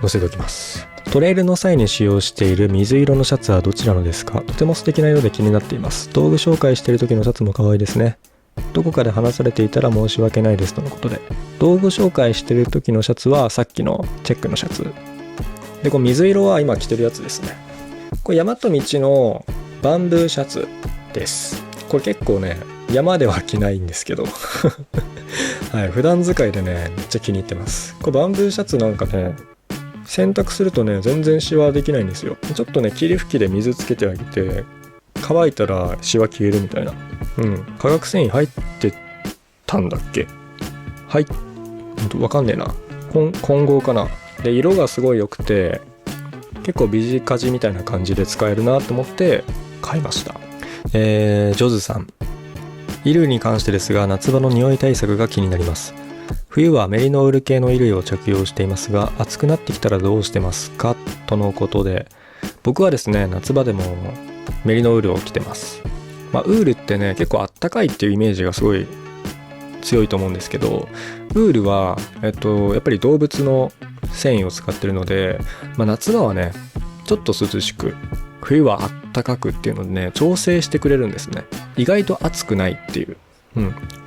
載せておきます。トレイルの際に使用している水色のシャツはどちらのですか？とても素敵な色で気になっています。道具紹介している時のシャツも可愛いですね。どこかで話されていたら申し訳ないですとのことで、道具紹介している時のシャツはさっきのチェックのシャツで、この水色は今着てるやつですね。これ大和道のバンブーシャツです。これ結構ね、山では着ないんですけどはい、普段使いでね、めっちゃ気に入ってます。これバンブーシャツなんかね、洗濯するとね、全然シワできないんですよ。ちょっとね、霧吹きで水つけてあげて、乾いたらシワ消えるみたいな。化学繊維入ってたんだっけ？わかんねえな。混合かな。で、色がすごい良くて、結構ビジカジみたいな感じで使えるなと思って買いました。ジョズさん。衣類に関してですが、夏場の匂い対策が気になります。冬はメリノール系の衣類を着用していますが、暑くなってきたらどうしてますか？とのことで、僕はですね、夏場でもメリノールを着てます。ウールってね、結構あったかいっていうイメージがすごい強いと思うんですけど、ウールは、やっぱり動物の繊維を使ってるので、夏場はね、ちょっと涼しく、冬はあったかくっていうのでね、調整してくれるんですね。意外と暑くないっていう。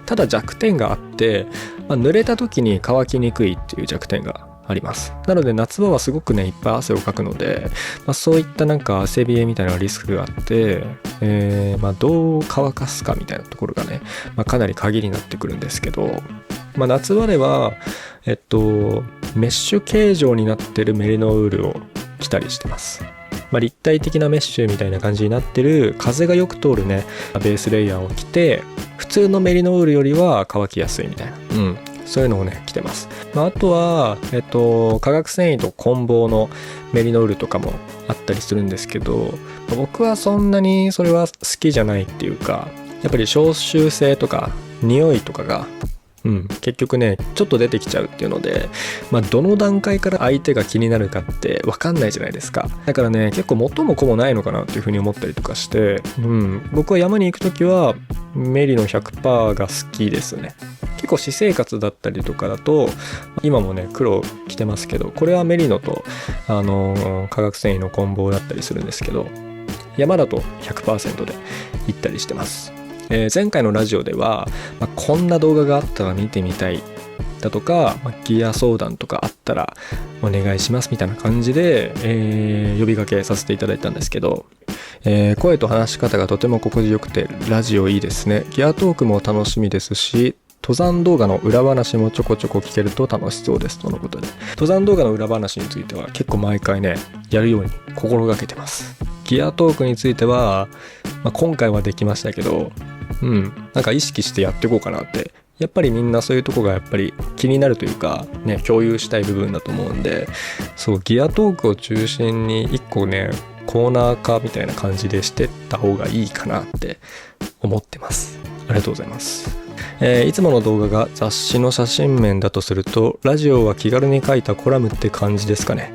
ただ弱点があって、濡れた時に乾きにくいっていう弱点があります。なので夏場はすごくね、いっぱい汗をかくので、そういったなんか汗冷えみたいなリスクがあって、どう乾かすかみたいなところがね、かなり鍵になってくるんですけど、夏場ではメッシュ形状になってるメリノウールを着たりしてます。立体的なメッシュみたいな感じになってる風がよく通るねベースレイヤーを着て、普通のメリノウールよりは乾きやすいみたいな、そういうのをね着てます。あとは化学繊維と混紡のメリノウールとかもあったりするんですけど、僕はそんなにそれは好きじゃないっていうか、やっぱり消臭性とか匂いとかが結局ねちょっと出てきちゃうっていうので、どの段階から相手が気になるかって分かんないじゃないですか。だからね、結構元も子もないのかなっていうふうに思ったりとかして、僕は山に行くときはメリの 100% が好きですね。結構私生活だったりとかだと、今もね黒着てますけど、これはメリノと化学繊維の混紡だったりするんですけど、山だと 100% で行ったりしてます。前回のラジオでは、こんな動画があったら見てみたいだとか、ギア相談とかあったらお願いしますみたいな感じで、呼びかけさせていただいたんですけど、声と話し方がとても心地よくてラジオいいですね。ギアトークも楽しみですし、登山動画の裏話もちょこちょこ聞けると楽しそうですとのことで、登山動画の裏話については結構毎回ねやるように心がけてます。ギアトークについては、今回はできましたけど、なんか意識してやっていこうかなって、やっぱりみんなそういうとこがやっぱり気になるというかね、共有したい部分だと思うんで、そうギアトークを中心に一個ねコーナー化みたいな感じでしてった方がいいかなって思ってます。ありがとうございます。いつもの動画が雑誌の写真面だとすると、ラジオは気軽に書いたコラムって感じですかね。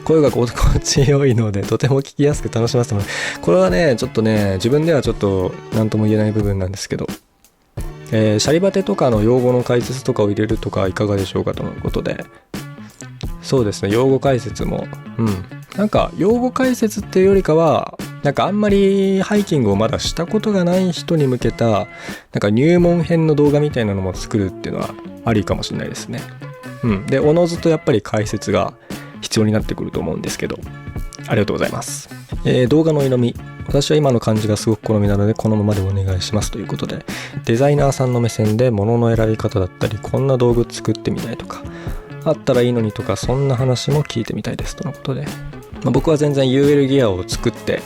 声が心地よいのでとても聞きやすく楽しませてもらう。これはねちょっとね自分ではちょっと何とも言えない部分なんですけど、シャリバテとかの用語の解説とかを入れるとかいかがでしょうかとのことで、そうですね、用語解説もなんか用語解説っていうよりかは、なんかあんまりハイキングをまだしたことがない人に向けたなんか入門編の動画みたいなのも作るっていうのはありかもしれないですね。でおのずとやっぱり解説が必要になってくると思うんですけど、ありがとうございます。動画の色味、私は今の感じがすごく好みなのでこのままでお願いしますということで、デザイナーさんの目線で物の選び方だったり、こんな道具作ってみたいとかあったらいいのにとか、そんな話も聞いてみたいですとのことで、僕は全然 UL ギアを作って、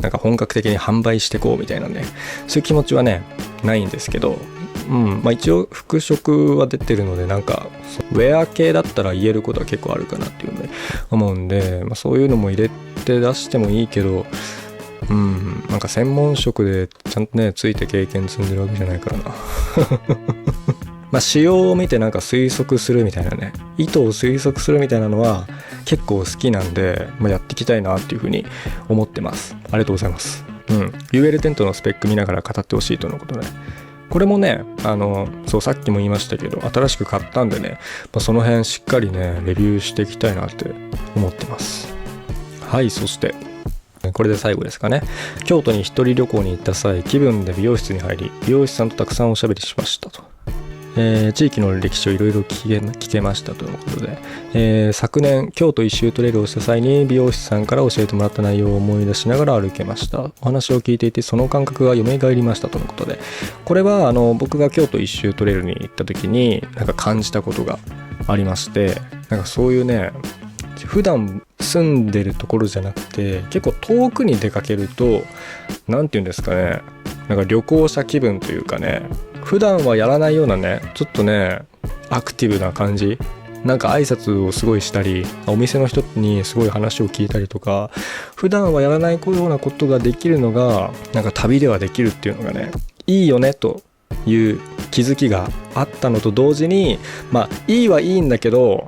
なんか本格的に販売してこうみたいなね、そういう気持ちはねないんですけど、一応服飾は出てるので、なんかウェア系だったら言えることは結構あるかなっていうので思うんで、そういうのも入れて出してもいいけど、なんか専門職でちゃんとねついて経験積んでるわけじゃないからな仕様を見てなんか推測するみたいなね、意図を推測するみたいなのは結構好きなんで、やっていきたいなっていうふうに思ってます。ありがとうございます。UL テントのスペック見ながら語ってほしいとのことで、これもねそうさっきも言いましたけど新しく買ったんでね、その辺しっかりねレビューしていきたいなって思ってます。はい、そしてこれで最後ですかね。京都に一人旅行に行った際、気分で美容室に入り、美容師さんとたくさんおしゃべりしましたと。地域の歴史をいろいろ聞けましたということで、昨年京都一周トレイルをした際に美容師さんから教えてもらった内容を思い出しながら歩けました。お話を聞いていてその感覚が蘇りましたとのことで、これは僕が京都一周トレイルに行った時になんか感じたことがありまして、なんかそういうね、普段住んでるところじゃなくて結構遠くに出かけると、なんていうんですかね、なんか旅行者気分というかね、普段はやらないようなね、ちょっとねアクティブな感じ、なんか挨拶をすごいしたり、お店の人にすごい話を聞いたりとか、普段はやらないようなことができるのがなんか旅ではできるっていうのがね、いいよねという気づきがあったのと同時に、いいはいいんだけど、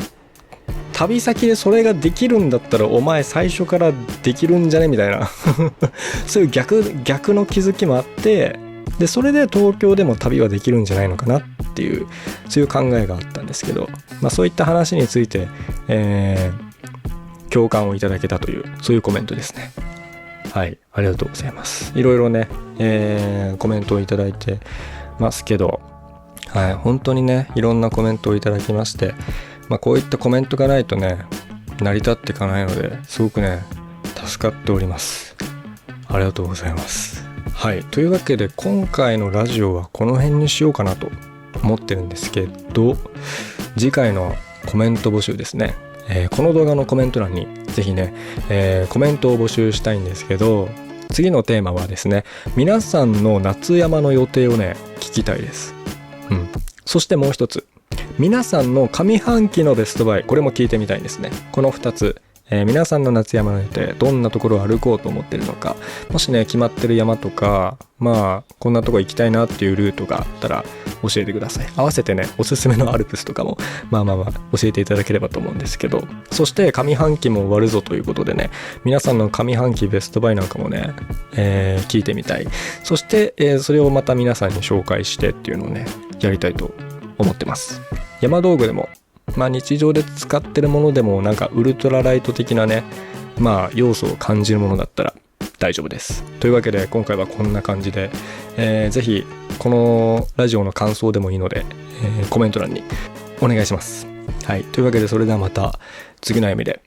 旅先でそれができるんだったらお前最初からできるんじゃねみたいなそういう逆の気づきもあって、でそれで東京でも旅はできるんじゃないのかなっていう、そういう考えがあったんですけど、そういった話について、共感をいただけたという、そういうコメントですね。はい、ありがとうございます。いろいろね、コメントをいただいてますけど、はい、本当にねいろんなコメントをいただきまして、こういったコメントがないとね成り立っていかないので、すごくね助かっております。ありがとうございます。はい、というわけで今回のラジオはこの辺にしようかなと思ってるんですけど、次回のコメント募集ですね、この動画のコメント欄にぜひね、コメントを募集したいんですけど、次のテーマはですね、皆さんの夏山の予定をね聞きたいです。そしてもう一つ、皆さんの上半期のベストバイ、これも聞いてみたいんですね。この2つ、皆さんの夏山の予定、どんなところを歩こうと思ってるのか、もしね決まってる山とか、こんなとこ行きたいなっていうルートがあったら教えてください。合わせてねおすすめのアルプスとかも教えていただければと思うんですけど、そして上半期も終わるぞということでね、皆さんの上半期ベストバイなんかもね、聞いてみたい。そして、それをまた皆さんに紹介してっていうのをねやりたいと思ってます。山道具でも日常で使ってるものでも、なんかウルトラライト的なね要素を感じるものだったら大丈夫です。というわけで今回はこんな感じで、ぜひこのラジオの感想でもいいので、コメント欄にお願いします。はい、というわけでそれではまた次の夢で